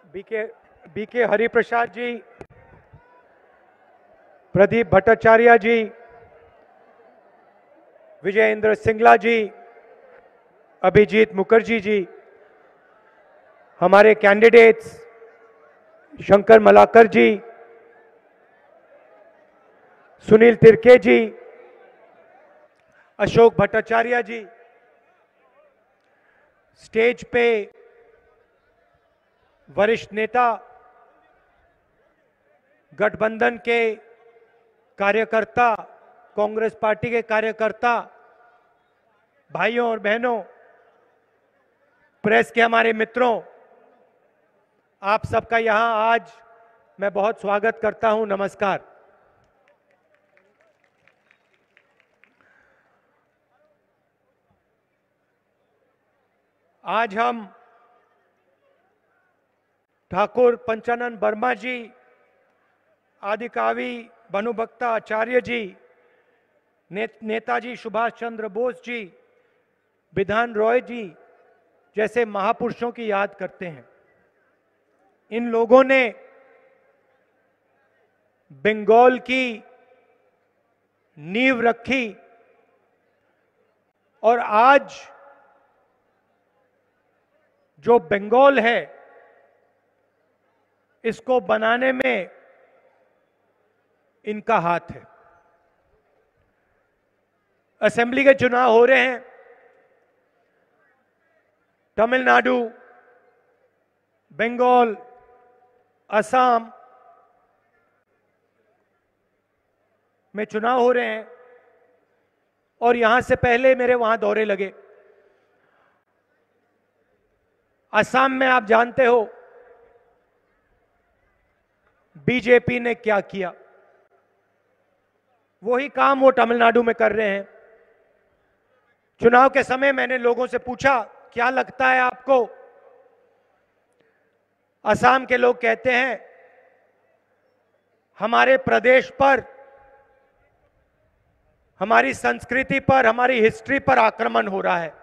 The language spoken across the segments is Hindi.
बीके बीके हरिप्रसाद जी, प्रदीप भट्टाचार्य जी, विजयेंद्र सिंगला जी, अभिजीत मुखर्जी जी, हमारे कैंडिडेट्स शंकर मलाकर जी, सुनील तिरके जी, अशोक भट्टाचार्य जी, स्टेज पे वरिष्ठ नेता, गठबंधन के कार्यकर्ता, कांग्रेस पार्टी के कार्यकर्ता, भाइयों और बहनों, प्रेस के हमारे मित्रों, आप सबका यहां आज मैं बहुत स्वागत करता हूं। नमस्कार। आज हम ठाकुर पंचानन वर्मा जी, आदिकवि भानुभक्ता आचार्य जी, नेताजी सुभाष चंद्र बोस जी, विधान रॉय जी जैसे महापुरुषों की याद करते हैं। इन लोगों ने बंगाल की नींव रखी और आज जो बंगाल है इसको बनाने में इनका हाथ है। असेंबली के चुनाव हो रहे हैं। तमिलनाडु, बंगाल, असम में चुनाव हो रहे हैं और यहां से पहले मेरे वहां दौरे लगे। असम में आप जानते हो बीजेपी ने क्या किया, वही काम वो तमिलनाडु में कर रहे हैं। चुनाव के समय मैंने लोगों से पूछा, क्या लगता है आपको? असम के लोग कहते हैं हमारे प्रदेश पर, हमारी संस्कृति पर, हमारी हिस्ट्री पर आक्रमण हो रहा है।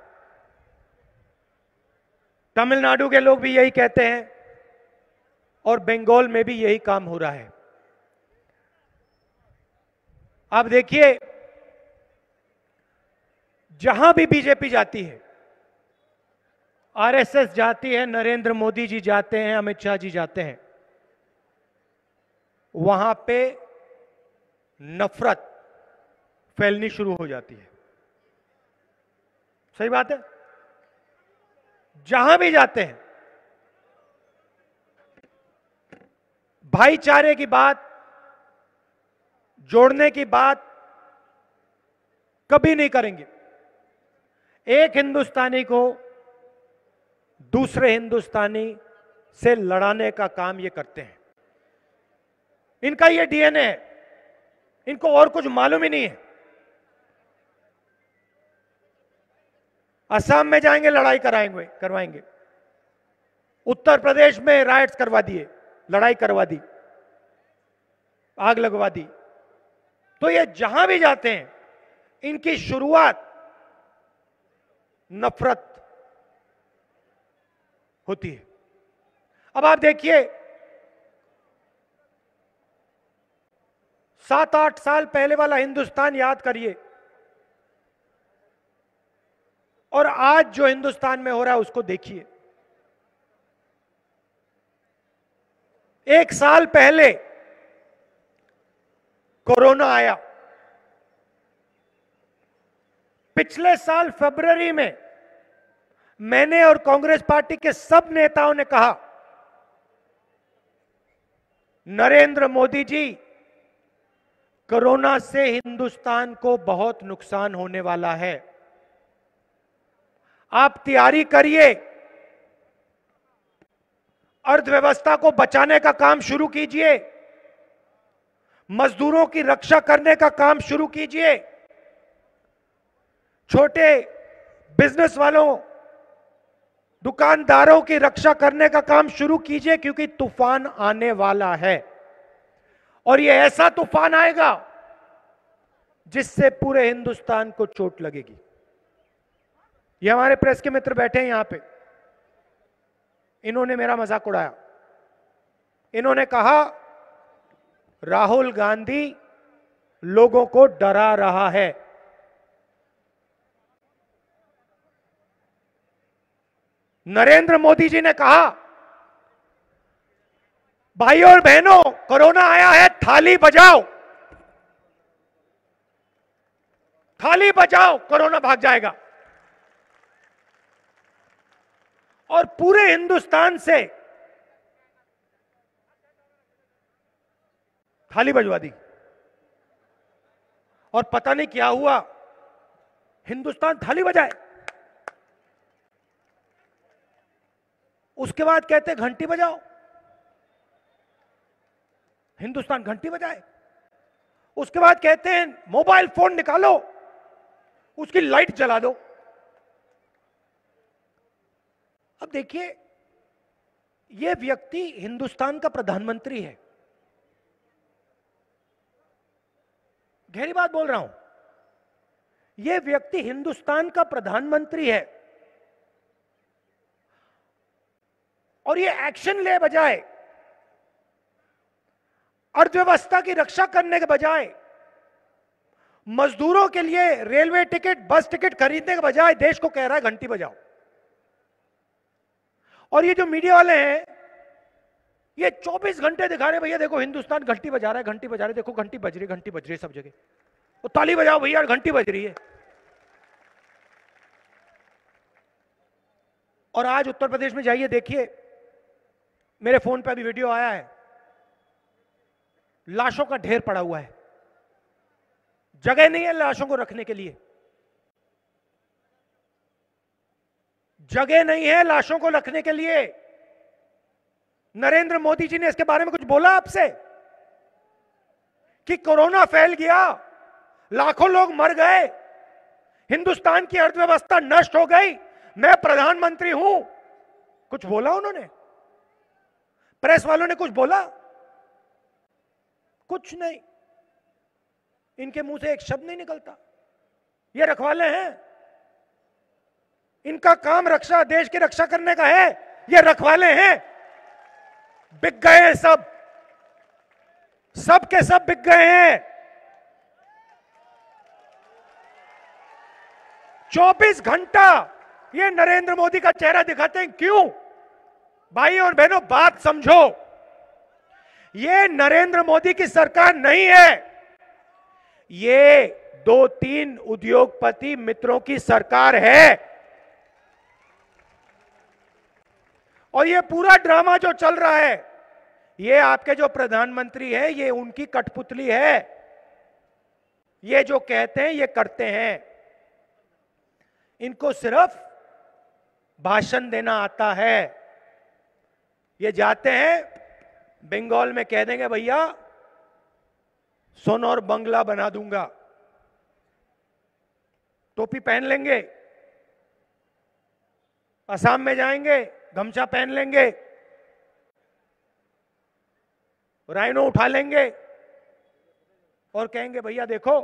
तमिलनाडु के लोग भी यही कहते हैं और बंगाल में भी यही काम हो रहा है। आप देखिए, जहां भी बीजेपी जाती है, आरएसएस जाती है, नरेंद्र मोदी जी जाते हैं, अमित शाह जी जाते हैं, वहां पे नफरत फैलनी शुरू हो जाती है। सही बात है। जहां भी जाते हैं भाईचारे की बात, जोड़ने की बात कभी नहीं करेंगे। एक हिंदुस्तानी को दूसरे हिंदुस्तानी से लड़ाने का काम ये करते हैं। इनका ये डीएनए है, इनको और कुछ मालूम ही नहीं है। असम में जाएंगे, लड़ाई करवाएंगे। उत्तर प्रदेश में राइट्स करवा दिए, लड़ाई करवा दी, आग लगवा दी। तो ये जहां भी जाते हैं इनकी शुरुआत नफरत होती है। अब आप देखिए, 7-8 साल पहले वाला हिंदुस्तान याद करिए और आज जो हिंदुस्तान में हो रहा है उसको देखिए। 1 साल पहले कोरोना आया। पिछले साल फरवरी में मैंने और कांग्रेस पार्टी के सब नेताओं ने कहा, नरेंद्र मोदी जी, कोरोना से हिंदुस्तान को बहुत नुकसान होने वाला है, आप तैयारी करिए, अर्थव्यवस्था को बचाने का काम शुरू कीजिए, मजदूरों की रक्षा करने का काम शुरू कीजिए, छोटे बिजनेस वालों, दुकानदारों की रक्षा करने का काम शुरू कीजिए, क्योंकि तूफान आने वाला है और यह ऐसा तूफान आएगा जिससे पूरे हिंदुस्तान को चोट लगेगी। ये हमारे प्रेस के मित्र बैठे हैं यहां पे, इन्होंने मेरा मजाक उड़ाया। इन्होंने कहा राहुल गांधी लोगों को डरा रहा है। नरेंद्र मोदी जी ने कहा भाइयों और बहनों कोरोना आया है, थाली बजाओ, थाली बजाओ, कोरोना भाग जाएगा। और पूरे हिंदुस्तान से थाली बजवा दी और पता नहीं क्या हुआ, हिंदुस्तान थाली बजाए। उसके बाद कहते घंटी बजाओ, हिंदुस्तान घंटी बजाए। उसके बाद कहते हैं मोबाइल फोन निकालो, उसकी लाइट जला दो। अब देखिए, यह व्यक्ति हिंदुस्तान का प्रधानमंत्री है, गहरी बात बोल रहा हूं, यह व्यक्ति हिंदुस्तान का प्रधानमंत्री है और यह एक्शन ले बजाय, अर्थव्यवस्था की रक्षा करने के बजाय, मजदूरों के लिए रेलवे टिकट, बस टिकट खरीदने के बजाय देश को कह रहा है घंटी बजाओ। और ये जो मीडिया वाले हैं, ये 24 घंटे दिखा रहे भैया देखो हिंदुस्तान घंटी बजा रहा है, घंटी बजा रहे, देखो घंटी बज रही है सब जगह, तो ताली बजाओ भैया, घंटी बज रही है। और आज उत्तर प्रदेश में जाइए, देखिए, मेरे फोन पे अभी वीडियो आया है, लाशों का ढेर पड़ा हुआ है, जगह नहीं है लाशों को रखने के लिए, जगह नहीं है लाशों को रखने के लिए। नरेंद्र मोदी जी ने इसके बारे में कुछ बोला आपसे कि कोरोना फैल गया, लाखों लोग मर गए, हिंदुस्तान की अर्थव्यवस्था नष्ट हो गई, मैं प्रधानमंत्री हूं? कुछ बोला उन्होंने? प्रेस वालों ने कुछ बोला? कुछ नहीं, इनके मुंह से एक शब्द नहीं निकलता। ये रखवाले हैं, इनका काम रक्षा, देश की रक्षा करने का है, ये रखवाले हैं। बिक गए हैं सब के सब बिक गए हैं। 24 घंटा ये नरेंद्र मोदी का चेहरा दिखाते हैं, क्यों? भाई और बहनों, बात समझो, ये नरेंद्र मोदी की सरकार नहीं है, ये 2-3 उद्योगपति मित्रों की सरकार है। और ये पूरा ड्रामा जो चल रहा है, ये आपके जो प्रधानमंत्री है, ये उनकी कठपुतली है। ये जो कहते हैं ये करते हैं, इनको सिर्फ भाषण देना आता है। ये जाते हैं बंगाल में, कह देंगे भैया सोना और बंगला बना दूंगा, टोपी पहन लेंगे, असम में जाएंगे गमछा पहन लेंगे, राइनो उठा लेंगे और कहेंगे भैया देखो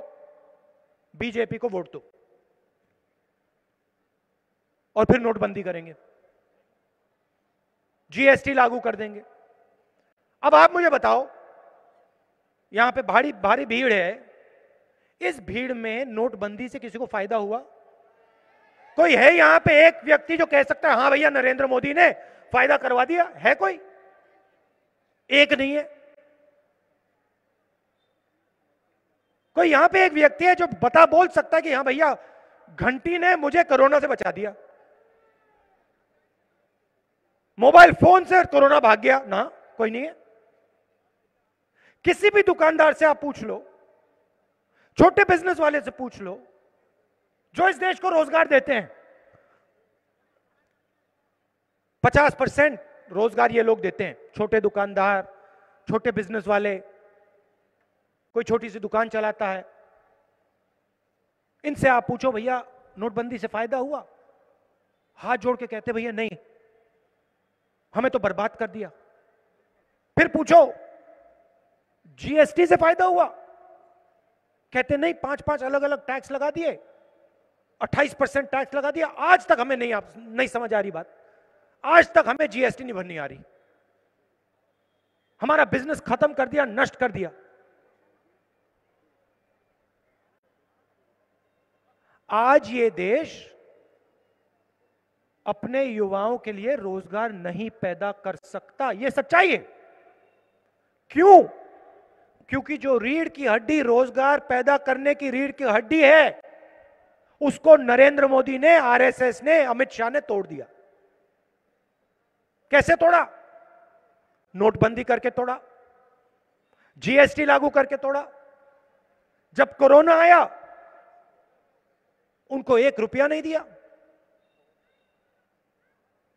बीजेपी को वोट दो, और फिर नोटबंदी करेंगे, जीएसटी लागू कर देंगे। अब आप मुझे बताओ, यहां पे भारी भीड़ है, इस भीड़ में नोटबंदी से किसी को फायदा हुआ? कोई है यहां पे एक व्यक्ति जो कह सकता है हां भैया नरेंद्र मोदी ने फायदा करवा दिया? है कोई? एक नहीं है। कोई यहां पे एक व्यक्ति है जो बोल सकता है कि हां भैया घंटी ने मुझे कोरोना से बचा दिया, मोबाइल फोन से कोरोना भाग गया? ना, कोई नहीं है। किसी भी दुकानदार से आप पूछ लो, छोटे बिजनेस वाले से पूछ लो, जो इस देश को रोजगार देते हैं, 50% रोजगार ये लोग देते हैं, छोटे दुकानदार, छोटे बिजनेस वाले, कोई छोटी सी दुकान चलाता है, इनसे आप पूछो भैया नोटबंदी से फायदा हुआ? हाथ जोड़ के कहते भैया नहीं, हमें तो बर्बाद कर दिया। फिर पूछो जीएसटी से फायदा हुआ? कहते नहीं, 5-5 अलग अलग टैक्स लगा दिए, 28% टैक्स लगा दिया, आज तक हमें नहीं समझ आ रही बात, आज तक हमें जीएसटी नहीं भरनी आ रही। हमारा बिजनेस खत्म कर दिया, नष्ट कर दिया। आज ये देश अपने युवाओं के लिए रोजगार नहीं पैदा कर सकता, यह सच्चाई है। क्यों? क्योंकि जो रीढ़ की हड्डी रोजगार पैदा करने की रीढ़ की हड्डी है, उसको नरेंद्र मोदी ने, आरएसएस ने, अमित शाह ने तोड़ दिया। कैसे तोड़ा? नोटबंदी करके तोड़ा, जीएसटी लागू करके तोड़ा। जब कोरोना आया, उनको 1 रुपया नहीं दिया।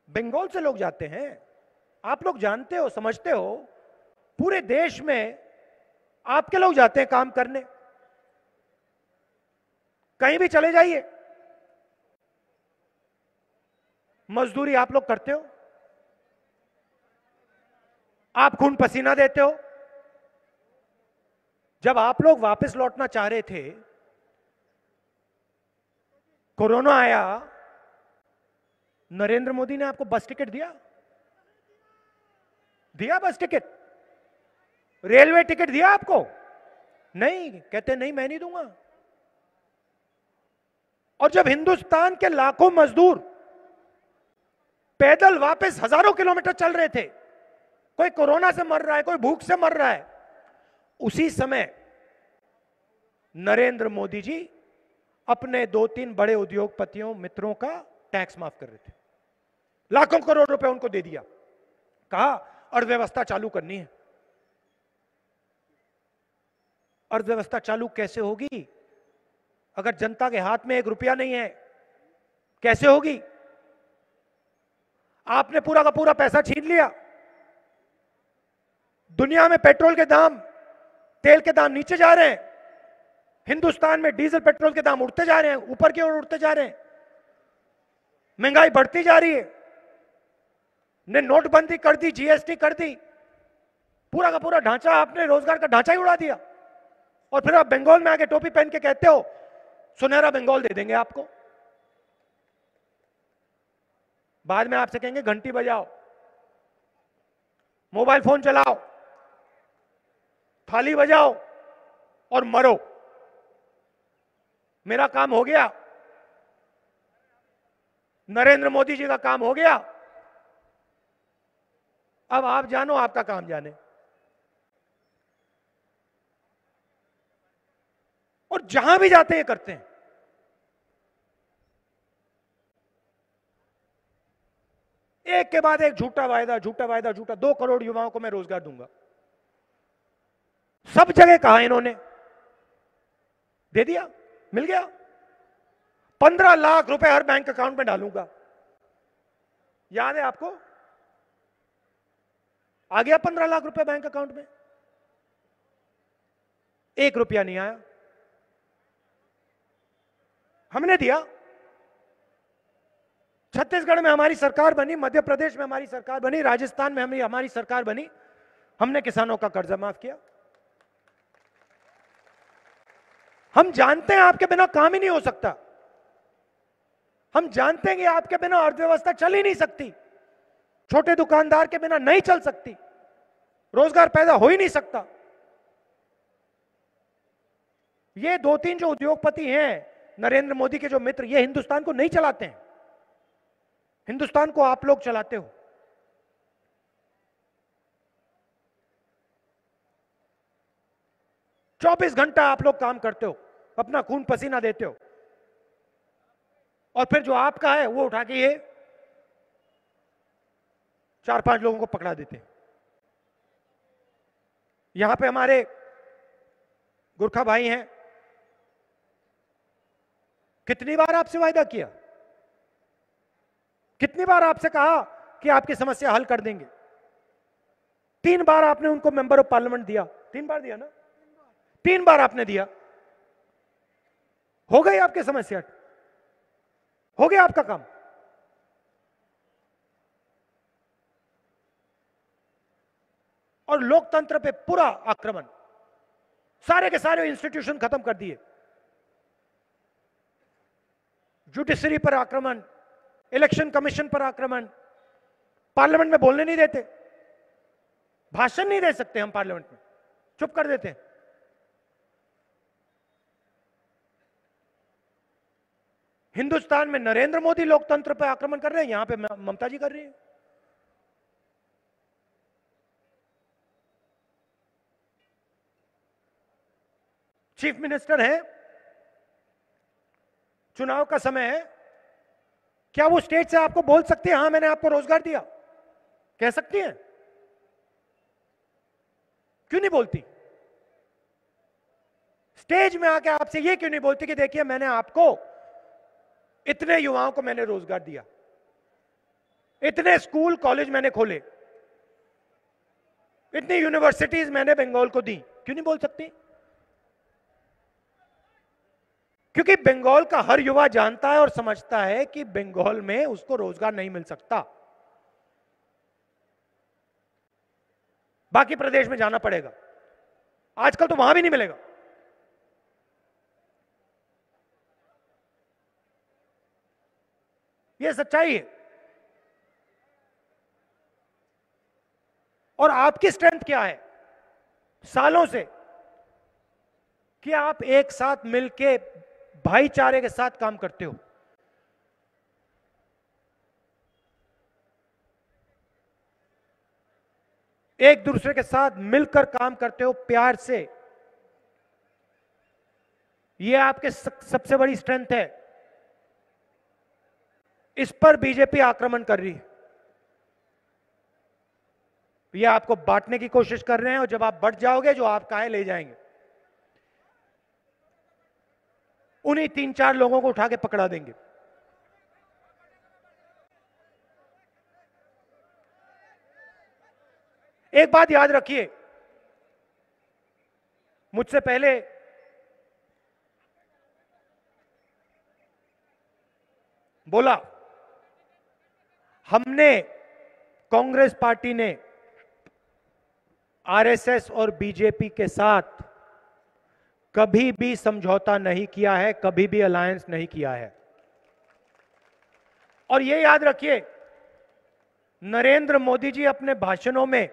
बंगाल से लोग जाते हैं, आप लोग जानते हो, समझते हो, पूरे देश में आपके लोग जाते हैं काम करने। कहीं भी चले जाइए, मजदूरी आप लोग करते हो, आप खून पसीना देते हो। जब आप लोग वापस लौटना चाह रहे थे, कोरोना आया, नरेंद्र मोदी ने आपको बस टिकट दिया? दिया बस टिकट? रेलवे टिकट दिया आपको? नहीं, कहते नहीं मैं नहीं दूंगा। और जब हिंदुस्तान के लाखों मजदूर पैदल वापस हजारों किलोमीटर चल रहे थे, कोई कोरोना से मर रहा है, कोई भूख से मर रहा है, उसी समय नरेंद्र मोदी जी अपने 2-3 बड़े उद्योगपतियों मित्रों का टैक्स माफ कर रहे थे। लाखों करोड़ रुपए उनको दे दिया, कहा अर्थव्यवस्था चालू करनी है। अर्थव्यवस्था चालू कैसे होगी अगर जनता के हाथ में 1 रुपया नहीं है? कैसे होगी? आपने पूरा का पूरा पैसा छीन लिया। दुनिया में पेट्रोल के दाम, तेल के दाम नीचे जा रहे हैं, हिंदुस्तान में डीजल पेट्रोल के दाम उड़ते जा रहे हैं, ऊपर की ओर उड़ते जा रहे हैं, महंगाई बढ़ती जा रही है। ने नोटबंदी कर दी, जीएसटी कर दी, पूरा का पूरा ढांचा, आपने रोजगार का ढांचा ही उड़ा दिया। और फिर आप बंगाल में आके टोपी पहन के कहते हो सुनहरा बंगाल दे देंगे आपको। बाद में आपसे कहेंगे घंटी बजाओ, मोबाइल फोन चलाओ, थाली बजाओ और मरो। मेरा काम हो गया, नरेंद्र मोदी जी का काम हो गया, अब आप जानो, आपका काम जाने। और जहां भी जाते हैं करते हैं। एक के बाद एक झूठा वायदा, झूठा वायदा, झूठा। 2 करोड़ युवाओं को मैं रोजगार दूंगा, सब जगह कहा इन्होंने, दे दिया, मिल गया। 15 लाख रुपए हर बैंक अकाउंट में डालूंगा, याद है आपको? आ गया 15 लाख रुपए बैंक अकाउंट में, 1 रुपया नहीं आया, हमने दिया। छत्तीसगढ़ में हमारी सरकार बनी, मध्य प्रदेश में हमारी सरकार बनी, राजस्थान में हमारी सरकार बनी, हमने किसानों का कर्जा माफ किया। हम जानते हैं आपके बिना काम ही नहीं हो सकता, हम जानते हैं कि आपके बिना अर्थव्यवस्था चल ही नहीं सकती, छोटे दुकानदार के बिना नहीं चल सकती, रोजगार पैदा हो ही नहीं सकता। ये 2-3 जो उद्योगपति हैं नरेंद्र मोदी के जो मित्र, ये हिंदुस्तान को नहीं चलाते हैं, हिंदुस्तान को आप लोग चलाते हो। चौबीस घंटा आप लोग काम करते हो, अपना खून पसीना देते हो, और फिर जो आपका है वो उठा के ये 4-5 लोगों को पकड़ा देते हैं। यहां पे हमारे गुरखा भाई हैं, कितनी बार आपसे वायदा किया, कितनी बार आपसे कहा कि आपकी समस्या हल कर देंगे? 3 बार आपने उनको मेंबर ऑफ पार्लियामेंट दिया, 3 बार दिया ना, 3 बार आपने दिया। हो गई आपकी समस्या, हो गया आपका काम। और लोकतंत्र पे पूरा आक्रमण, सारे के सारे इंस्टीट्यूशन खत्म कर दिए, जुडिशरी पर आक्रमण, इलेक्शन कमीशन पर आक्रमण, पार्लियामेंट में बोलने नहीं देते, भाषण नहीं दे सकते हम पार्लियामेंट में, चुप कर देते हैं। हिंदुस्तान में नरेंद्र मोदी लोकतंत्र पर आक्रमण कर रहे हैं, यहां पे ममता जी कर रही है। चीफ मिनिस्टर है, चुनाव का समय है, क्या वो स्टेज से आपको बोल सकती है हां मैंने आपको रोजगार दिया? कह सकती है? क्यों नहीं बोलती? स्टेज में आके आपसे ये क्यों नहीं बोलती कि देखिए मैंने आपको इतने युवाओं को मैंने रोजगार दिया, इतने स्कूल कॉलेज मैंने खोले, इतनी यूनिवर्सिटीज मैंने बंगाल को दी? क्यों नहीं बोल सकती? क्योंकि बंगाल का हर युवा जानता है और समझता है कि बंगाल में उसको रोजगार नहीं मिल सकता, बाकी प्रदेश में जाना पड़ेगा। आजकल तो वहां भी नहीं मिलेगा। यह सच्चाई है। और आपकी स्ट्रेंथ क्या है सालों से कि आप एक साथ मिलके भाईचारे के साथ काम करते हो। एक दूसरे के साथ मिलकर काम करते हो प्यार से। यह आपके सबसे बड़ी स्ट्रेंथ है। इस पर बीजेपी आक्रमण कर रही है। ये आपको बांटने की कोशिश कर रहे हैं और जब आप बढ़ जाओगे जो आपका है ले जाएंगे। उन्हीं 3-4 लोगों को उठा के पकड़ा देंगे। एक बात याद रखिए, मुझसे पहले बोला, हमने कांग्रेस पार्टी ने आरएसएस और बीजेपी के साथ कभी भी समझौता नहीं किया है, कभी भी अलायंस नहीं किया है। और यह याद रखिए, नरेंद्र मोदी जी अपने भाषणों में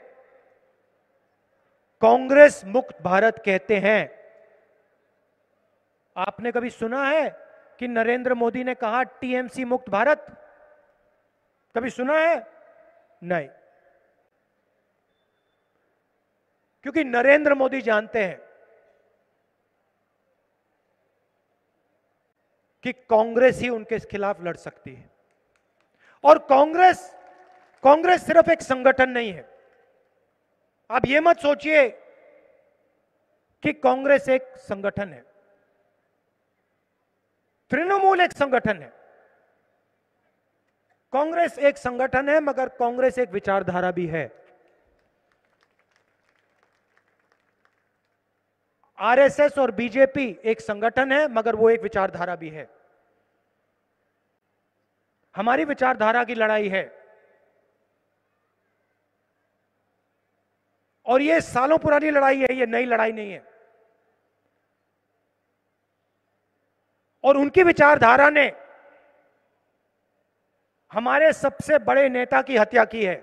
कांग्रेस मुक्त भारत कहते हैं। आपने कभी सुना है कि नरेंद्र मोदी ने कहा टीएमसी मुक्त भारत? कभी सुना है? नहीं। क्योंकि नरेंद्र मोदी जानते हैं कि कांग्रेस ही उनके खिलाफ लड़ सकती है। और कांग्रेस सिर्फ एक संगठन नहीं है। आप ये मत सोचिए कि कांग्रेस एक संगठन है, तृणमूल एक संगठन है। कांग्रेस एक संगठन है मगर कांग्रेस एक विचारधारा भी है। आरएसएस और बीजेपी एक संगठन है मगर वो एक विचारधारा भी है। हमारी विचारधारा की लड़ाई है और ये सालों पुरानी लड़ाई है, ये नई लड़ाई नहीं है। और उनकी विचारधारा ने हमारे सबसे बड़े नेता की हत्या की है।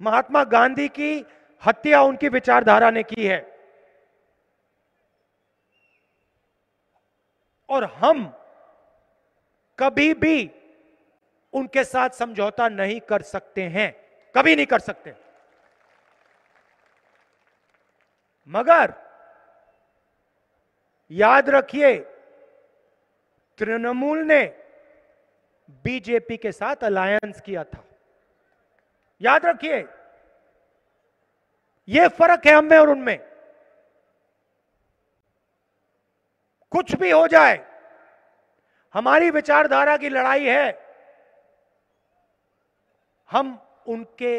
महात्मा गांधी की हत्या उनकी विचारधारा ने की है। और हम कभी भी उनके साथ समझौता नहीं कर सकते हैं, कभी नहीं कर सकते। मगर याद रखिए, तृणमूल ने बीजेपी के साथ अलायंस किया था। याद रखिए, यह फर्क है हम में और उनमें। कुछ भी हो जाए, हमारी विचारधारा की लड़ाई है। हम उनके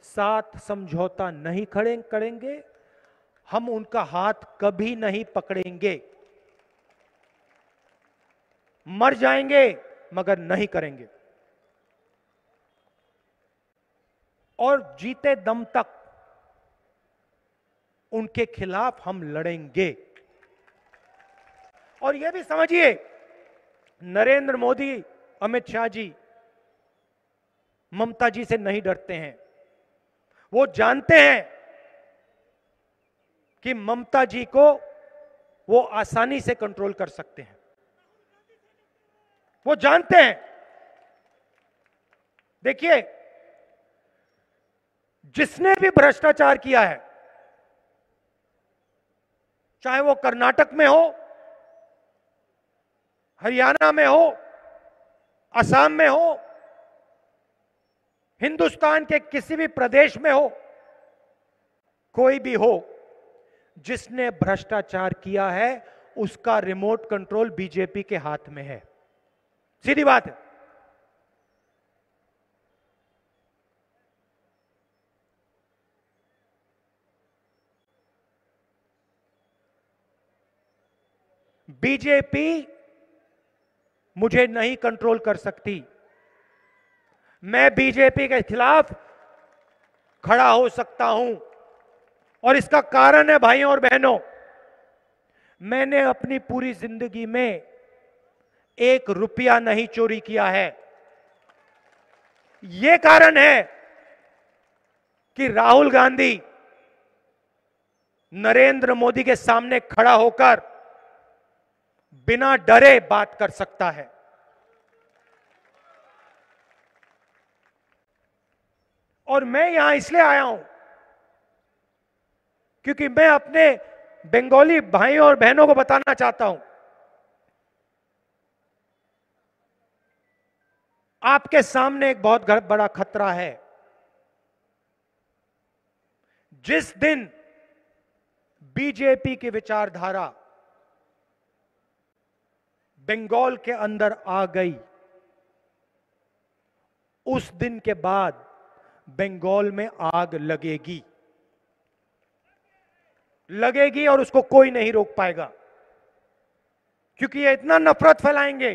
साथ समझौता नहीं करेंगे, हम उनका हाथ कभी नहीं पकड़ेंगे। मर जाएंगे मगर नहीं करेंगे। और जीते दम तक उनके खिलाफ हम लड़ेंगे। और यह भी समझिए, नरेंद्र मोदी, अमित शाह जी ममता जी से नहीं डरते हैं। वो जानते हैं कि ममता जी को वो आसानी से कंट्रोल कर सकते हैं। वो जानते हैं। देखिए, जिसने भी भ्रष्टाचार किया है, चाहे वो कर्नाटक में हो, हरियाणा में हो, असम में हो, हिंदुस्तान के किसी भी प्रदेश में हो, कोई भी हो, जिसने भ्रष्टाचार किया है उसका रिमोट कंट्रोल बीजेपी के हाथ में है। सीधी बात है। बीजेपी मुझे नहीं कंट्रोल कर सकती। मैं बीजेपी के खिलाफ खड़ा हो सकता हूं, और इसका कारण है भाइयों और बहनों, मैंने अपनी पूरी जिंदगी में 1 रुपया नहीं चोरी किया है। यह कारण है कि राहुल गांधी नरेंद्र मोदी के सामने खड़ा होकर बिना डरे बात कर सकता है। और मैं यहां इसलिए आया हूं क्योंकि मैं अपने बंगाली भाइयों और बहनों को बताना चाहता हूं, आपके सामने एक बहुत बड़ा खतरा है। जिस दिन बीजेपी की विचारधारा बंगाल के अंदर आ गई, उस दिन के बाद बंगाल में आग लगेगी और उसको कोई नहीं रोक पाएगा, क्योंकि ये इतना नफरत फैलाएंगे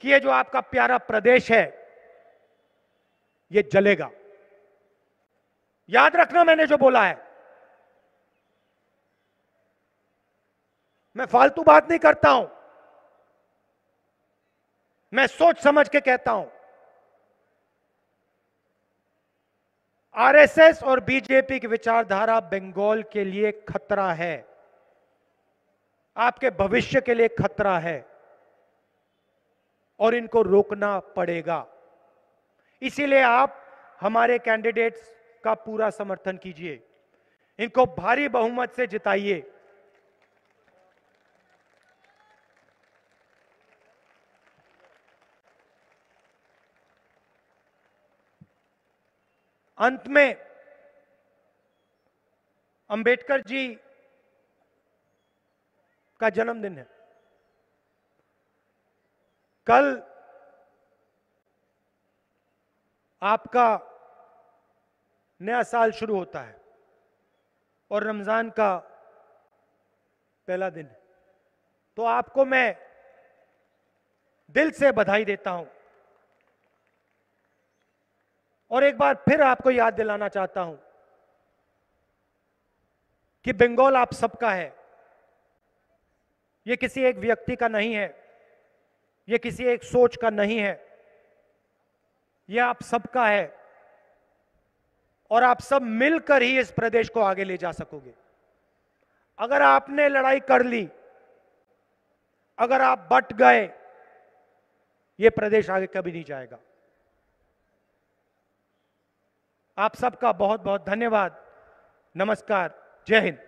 कि ये जो आपका प्यारा प्रदेश है ये जलेगा। याद रखना मैंने जो बोला है, मैं फालतू बात नहीं करता हूं, मैं सोच समझ के कहता हूं। आरएसएस और बीजेपी की विचारधारा बंगाल के लिए खतरा है, आपके भविष्य के लिए खतरा है, और इनको रोकना पड़ेगा। इसीलिए आप हमारे कैंडिडेट्स का पूरा समर्थन कीजिए, इनको भारी बहुमत से जिताइए। अंत में, अंबेडकर जी का जन्मदिन है। कल आपका नया साल शुरू होता है और रमजान का पहला दिन है, तो आपको मैं दिल से बधाई देता हूं, और एक बार फिर आपको याद दिलाना चाहता हूं कि बंगाल आप सबका है। यह किसी एक व्यक्ति का नहीं है, यह किसी एक सोच का नहीं है, यह आप सबका है, और आप सब मिलकर ही इस प्रदेश को आगे ले जा सकोगे। अगर आपने लड़ाई कर ली, अगर आप बट गए, यह प्रदेश आगे कभी नहीं जाएगा। आप सबका बहुत बहुत धन्यवाद। नमस्कार। जय हिंद।